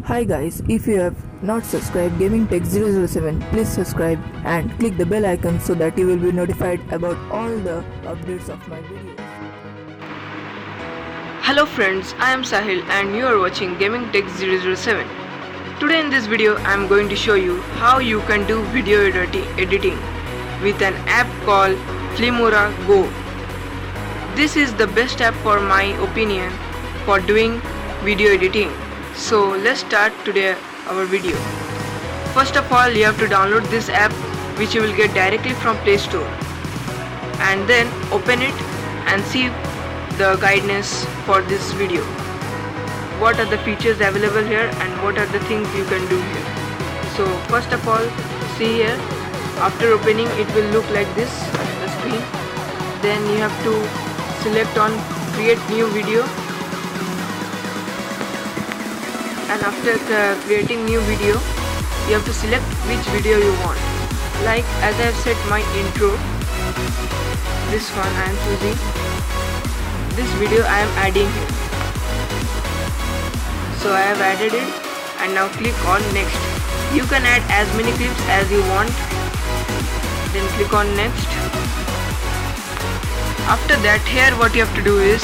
Hi guys, if you have not subscribed Gaming Tech 007, please subscribe and click the bell icon so that you will be notified about all the updates of my videos. Hello friends, I am Sahil and you are watching Gaming Tech 007. Today in this video I am going to show you how you can do video editing with an app called Filmora Go. This is the best app for my opinion for doing video editing. So let's start today our video. First of all, you have to download this app which you will get directly from Play Store, and then open it and see the guidance for this video. What are the features available here and what are the things you can do here. So first of all, see here, after opening it will look like this, the screen. Then you have to select on create new video, and after creating new video you have to select which video you want. Like as I have set my intro, this one I am choosing. This video I am adding here, so I have added it and now click on next. You can add as many clips as you want, then click on next. After that, here what you have to do is,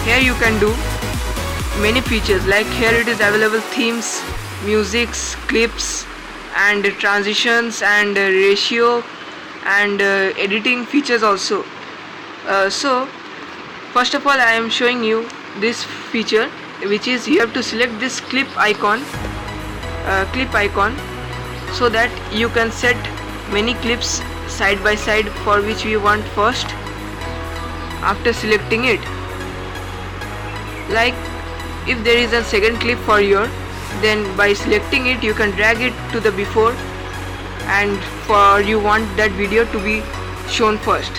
here you can do many features. Like here it is available themes, musics, clips and transitions and ratio and editing features also. So first of all I am showing you this feature, which is you have to select this clip icon so that you can set many clips side by side for which we want first. After selecting it, like if there is a second clip for your, then by selecting it you can drag it to the before, and for you want that video to be shown first.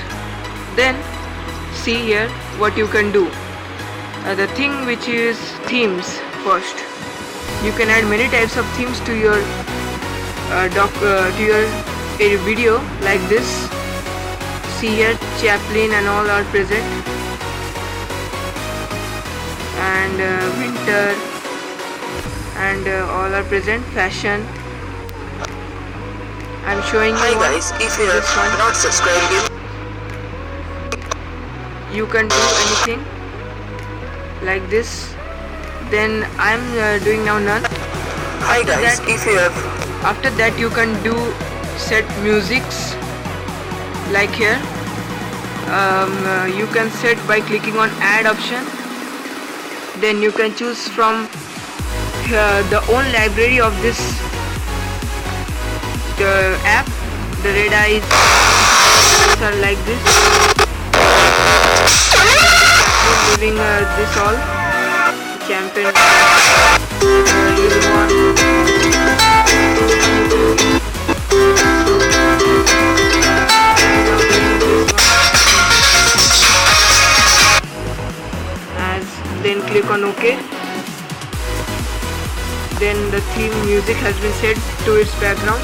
Then see here what you can do. The thing which is themes first. You can add many types of themes to your video like this. See here, Chaplin and all are present, and winter and all are present. Fashion. I'm showing you. Hi guys, if you have not subscribed, you can do anything like this. Then I'm doing now none. Hi guys, if you have After that you can do set musics like here. You can set by clicking on add option. Then you can choose from the own library of this app. The red eyes are like this. Giving this all champion. Then click on OK. Then the theme music has been set to its background,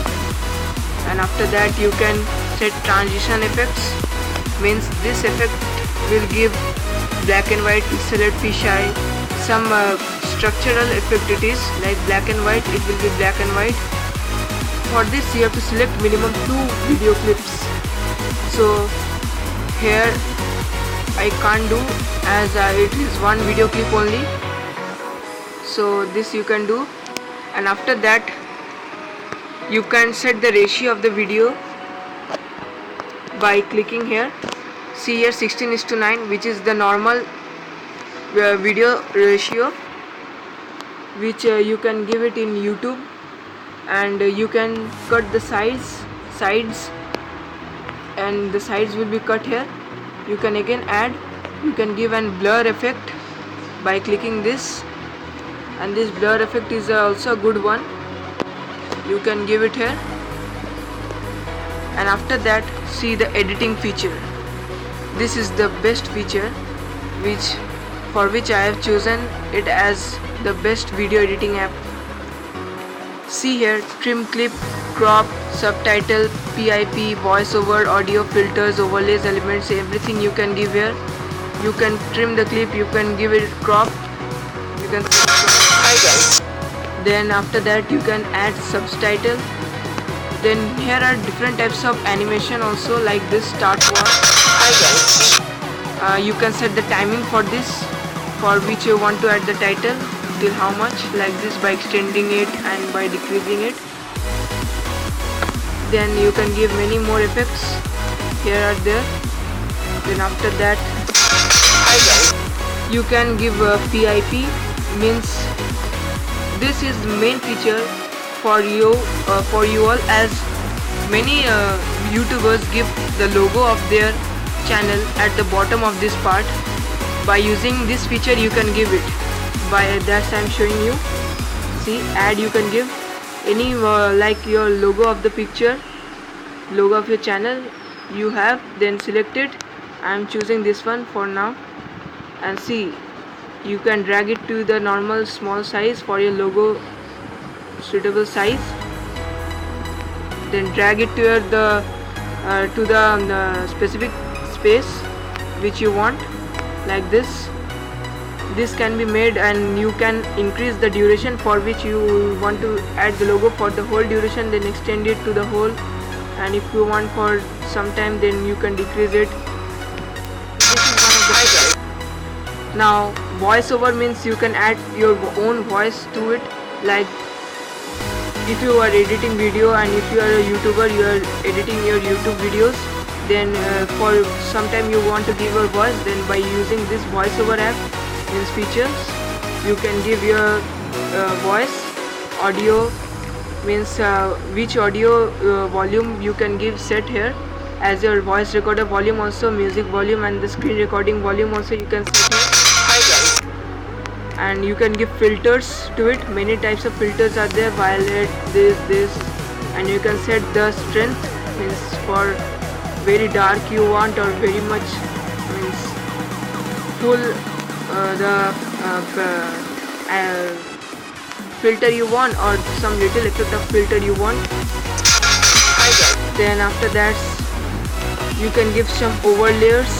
and after that you can set transition effects. Means this effect will give black and white, pixelated, fisheye, some structural effect it is, like black and white, it will be black and white. For this you have to select minimum 2 video clips. So here I can't do, as it is one video clip only. So this you can do, and after that you can set the ratio of the video by clicking here. See here, 16:9, which is the normal video ratio, which you can give it in YouTube, and you can cut the sides, and the sides will be cut here. You can again add, you can give an blur effect by clicking this, and this blur effect is also a good one. You can give it here, and after that see the editing feature. This is the best feature for which I have chosen it as the best video editing app. See here, trim clip, crop, subtitle, PIP, voiceover, audio, filters, overlays, elements, everything you can give here. You can trim the clip, you can give it crop, you can. Hi guys, Then after that you can add subtitle. Then here are different types of animation also, like this start war. You can set the timing for this, for which you want to add the title, till how much, like this, by extending it and by decreasing it. Then you can give many more effects, here are there. Then after that you can give a PIP, means this is main feature for you all, as many YouTubers give the logo of their channel at the bottom of this part. By using this feature you can give it, by that I'm showing you. See, add, you can give any like your logo of the picture, logo of your channel you have, then select it. I'm choosing this one for now, and see, you can drag it to the normal small size for your logo suitable size. Then drag it to the specific space which you want, like this. This can be made, and you can increase the duration for which you want to add the logo for the whole duration, then extend it to the whole, and if you want for some time, then you can decrease it. This is one of the features. Now voiceover means you can add your own voice to it, like if you are editing video and if you are a YouTuber, you are editing your YouTube videos, then for some time you want to give your voice, then by using this voiceover app means features, you can give your voice. Audio means which audio volume you can give set here as your voice recorder volume, also music volume, and the screen recording volume also you can set here. And you can give filters to it. Many types of filters are there, violet, this, and you can set the strength, means for very dark you want, or very much, means full filter you want, or some little effect of filter you want. Then after that you can give some overlayers.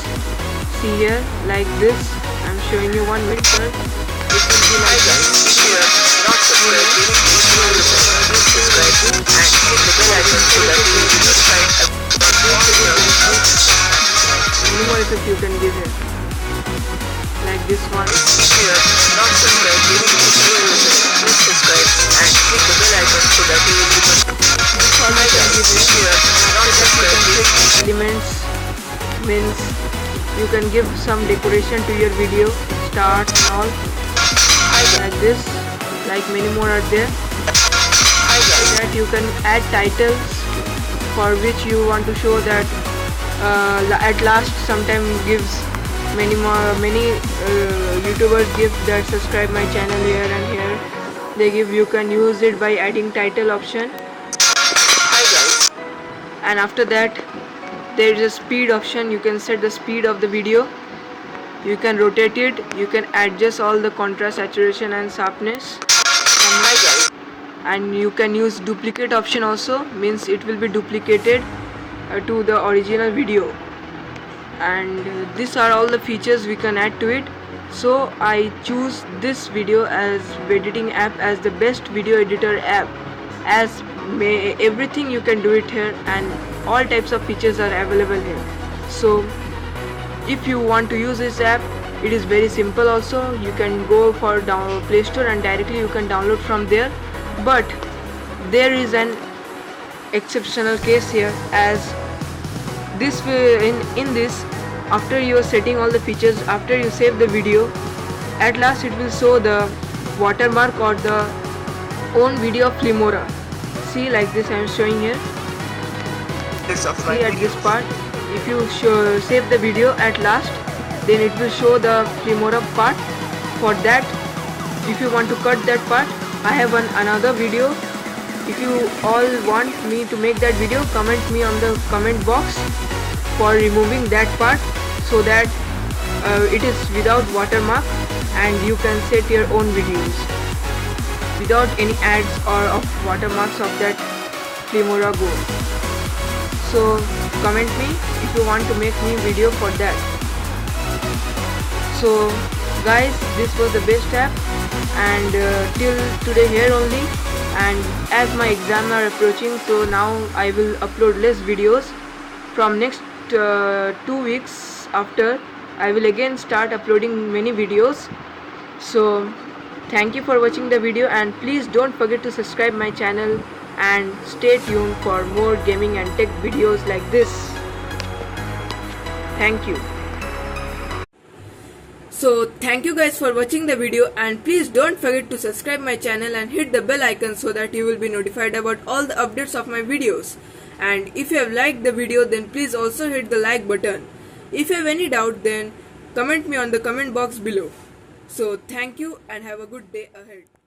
See here, like this, I'm showing you one picture. It will be like this. Any more effect you can give here, like this one. Elements means you can give some decoration to your video, start and all, like this, like many more are there. That you can add titles for which you want to show that at last sometime gives many YouTubers give that subscribe my channel here and here. They give, you can use it by adding title option. And after that there is a speed option. You can set the speed of the video, you can rotate it, you can adjust all the contrast, saturation and sharpness, and you can use duplicate option also, means it will be duplicated to the original video. And these are all the features we can add to it. So I choose this video as editing app as the best video editor app, as everything you can do it here, and all types of features are available here. So if you want to use this app, it is very simple also. You can go for Play Store and directly you can download from there. But there is an exceptional case here, as this in this, after you are setting all the features, after you save the video, at last it will show the watermark or the own video of Filmora. See, like this I am showing here. See at this part, if you save the video at last, then it will show the Filmora part. For that, if you want to cut that part, I have another video. If you all want me to make that video, comment me on the comment box for removing that part, so that it is without watermark and you can set your own videos without any ads or of watermarks of that Filmora Go. So comment me if you want to make me video for that. So guys, this was the best app, and till today here only. And as my exams are approaching, so now I will upload less videos. From next 2 weeks after, I will again start uploading many videos. So thank you for watching the video, and please don't forget to subscribe my channel and stay tuned for more gaming and tech videos like this. Thank you. So thank you guys for watching the video, and please don't forget to subscribe my channel and hit the bell icon so that you will be notified about all the updates of my videos. And if you have liked the video, then please also hit the like button. If you have any doubt, then comment me on the comment box below. So thank you and have a good day ahead.